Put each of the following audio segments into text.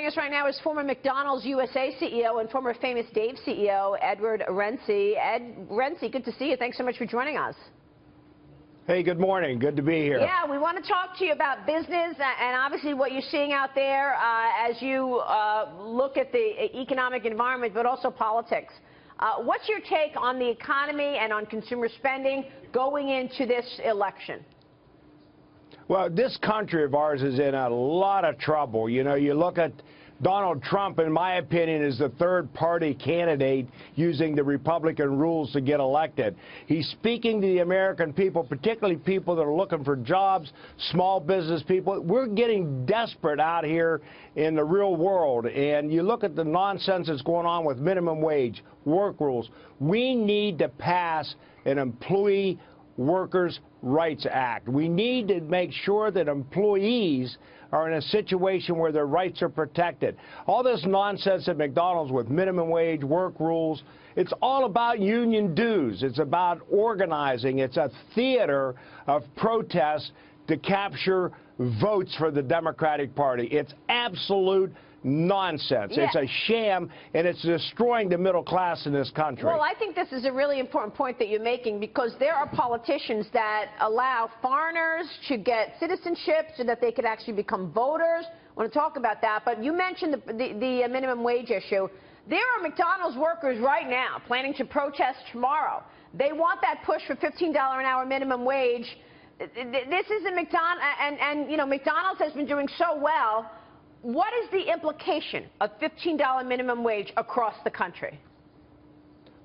Joining us right now is former McDonald's USA CEO and former Famous Dave CEO, Edward Rensi. Rensi, good to see you. Thanks so much for joining us. Hey, good morning. Good to be here. Yeah, we want to talk to you about business and obviously what you're seeing out there as you look at the economic environment, but also politics. What's your take on the economy and on consumer spending going into this election? Well, this country of ours is in a lot of trouble. You know, you look at Donald Trump, in my opinion, is the third-party candidate using the Republican rules to get elected. He's speaking to the American people, particularly people that are looking for jobs, small business people. We're getting desperate out here in the real world, and you look at the nonsense that's going on with minimum wage, work rules. We need to pass an employee Workers' Rights Act. We need to make sure that employees are in a situation where their rights are protected. All this nonsense at McDonald's with minimum wage, work rules, it's all about union dues. It's about organizing. It's a theater of protest to capture votes for the Democratic Party. It's absolute nonsense. Yeah. It's a sham, and it's destroying the middle class in this country. Well, I think this is a really important point that you're making, because there are politicians that allow foreigners to get citizenship so that they could actually become voters. I want to talk about that, but you mentioned the minimum wage issue. There are McDonald's workers right now planning to protest tomorrow. They want that push for $15 an hour minimum wage. This is a McDonald's, and you know, McDonald's has been doing so well. What is the implication of $15 minimum wage across the country?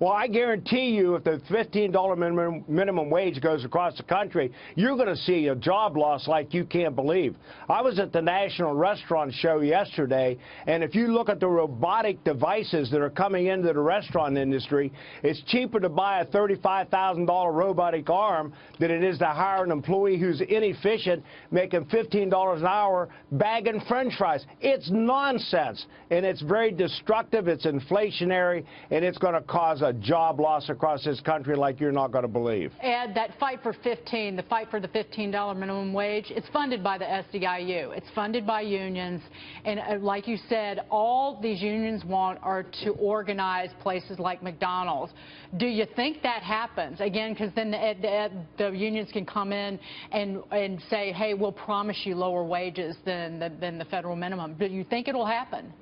Well, I guarantee you, if the $15 minimum wage goes across the country, you're going to see a job loss like you can't believe. I was at the National Restaurant Show yesterday, and if you look at the robotic devices that are coming into the restaurant industry, it's cheaper to buy a $35,000 robotic arm than it is to hire an employee who's inefficient, making $15 an hour, bagging French fries. It's nonsense, and it's very destructive. It's inflationary, and it's going to cause a job loss across this country like you're not going to believe. Ed, that fight for the fight for the $15 minimum wage, it's funded by the SEIU. It's funded by unions. And like you said, all these unions want are to organize places like McDonald's. Do you think that happens? Again, because then the unions can come in and say, hey, we'll promise you lower wages than the federal minimum. Do you think it'll happen?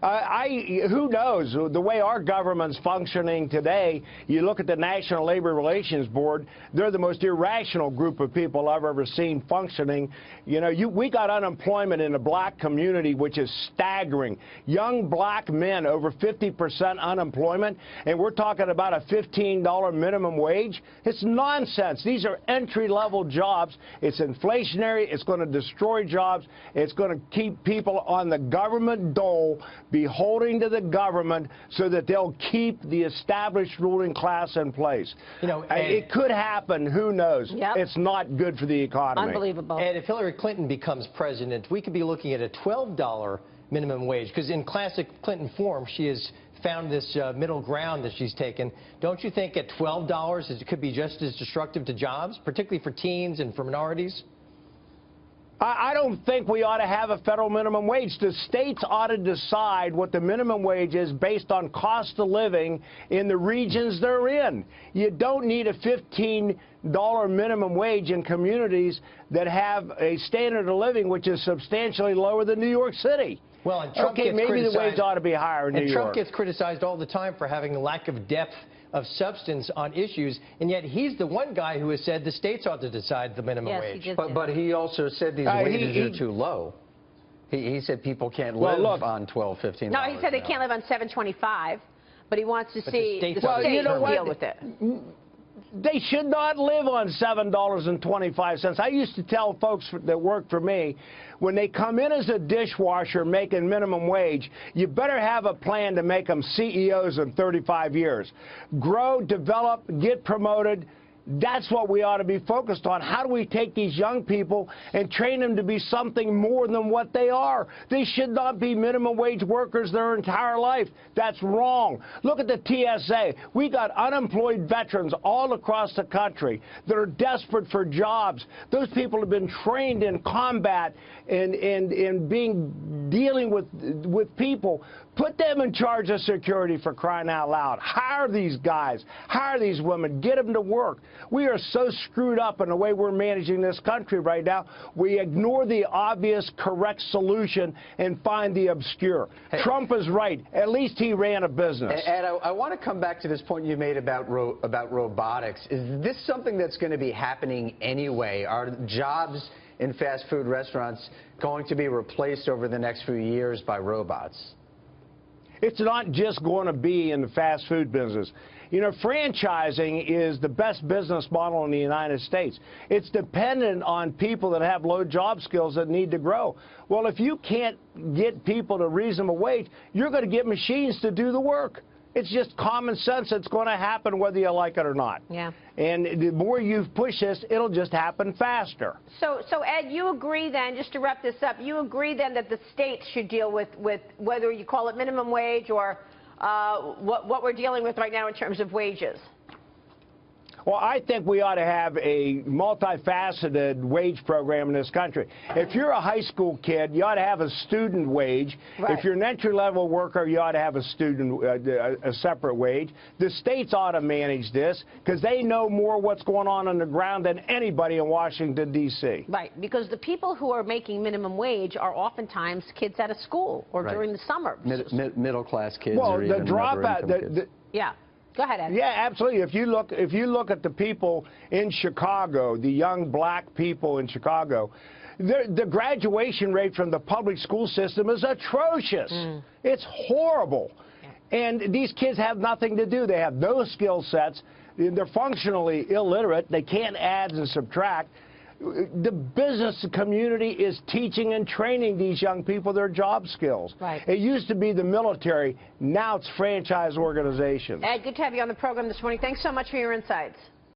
Who knows? The way our government's functioning today, you look at the National Labor Relations Board, they're the most irrational group of people I've ever seen functioning. You know, we got unemployment in the black community, which is staggering. Young black men, over 50% unemployment, and we're talking about a $15 minimum wage. It's nonsense. These are entry-level jobs. It's inflationary. It's going to destroy jobs. It's going to keep people on the government dole, beholding to the government, so that they'll keep the established ruling class in place. You know, it could happen. Who knows? Yep. It's not good for the economy. Unbelievable. And if Hillary Clinton becomes president, we could be looking at a $12 minimum wage, because in classic Clinton form, she has found this middle ground that she's taken. Don't you think at $12 it could be just as destructive to jobs, particularly for teens and for minorities? I don't think we ought to have a federal minimum wage. The states ought to decide what the minimum wage is based on cost of living in the regions they're in. You don't need a $15 minimum wage in communities that have a standard of living which is substantially lower than New York City. Well, and Trump okay, maybe the wage ought to be higher in New York. And Trump gets criticized all the time for having a lack of depth of substance on issues, and yet he's the one guy who has said the states ought to decide the minimum wage. But he also said these wages are too low. He said people can't live on $12, $15. No, he said they can't live on $7.25, but he wants to see the states deal with it. They should not live on $7.25. I used to tell folks that work for me, when they come in as a dishwasher making minimum wage, you better have a plan to make them CEOs in 35 years. Grow, develop, get promoted. That's what we ought to be focused on. How do we take these young people and train them to be something more than what they are? They should not be minimum wage workers their entire life. That's wrong. Look at the TSA. We got unemployed veterans all across the country that are desperate for jobs. Those people have been trained in combat and dealing with people. Put them in charge of security, for crying out loud. Hire these guys. Hire these women. Get them to work. We are so screwed up in the way we're managing this country right now. We ignore the obvious, correct solution and find the obscure. Hey, Trump is right. At least he ran a business. Ed, I want to come back to this point you made about robotics. Is this something that's going to be happening anyway? Are jobs in fast food restaurants going to be replaced over the next few years by robots? It's not just going to be in the fast food business. You know, franchising is the best business model in the United States. It's dependent on people that have low job skills that need to grow. Well, if you can't get people to reasonable wage, you're going to get machines to do the work. It's just common sense. It's going to happen whether you like it or not. Yeah. And the more you push this, it'll just happen faster. So Ed, you agree then, just to wrap this up, you agree then that the states should deal with whether you call it minimum wage or what we're dealing with right now in terms of wages? Well, I think we ought to have a multifaceted wage program in this country. If you're a high school kid, you ought to have a student wage. Right. If you're an entry-level worker, you ought to have a separate wage. The states ought to manage this because they know more what's going on the ground than anybody in Washington, D.C. Right, because the people who are making minimum wage are oftentimes kids out of school or during the summer. Middle-class kids. Well, or the even dropout. Yeah. Go ahead, Ed. Yeah, absolutely. If you look at the people in Chicago, the young black people in Chicago, the graduation rate from the public school system is atrocious. It's horrible. Yeah. And these kids have nothing to do. They have no skill sets. They're functionally illiterate. They can't add and subtract. The business community is teaching and training these young people their job skills. Right. It used to be the military. Now it's franchise organizations. Ed, good to have you on the program this morning. Thanks so much for your insights.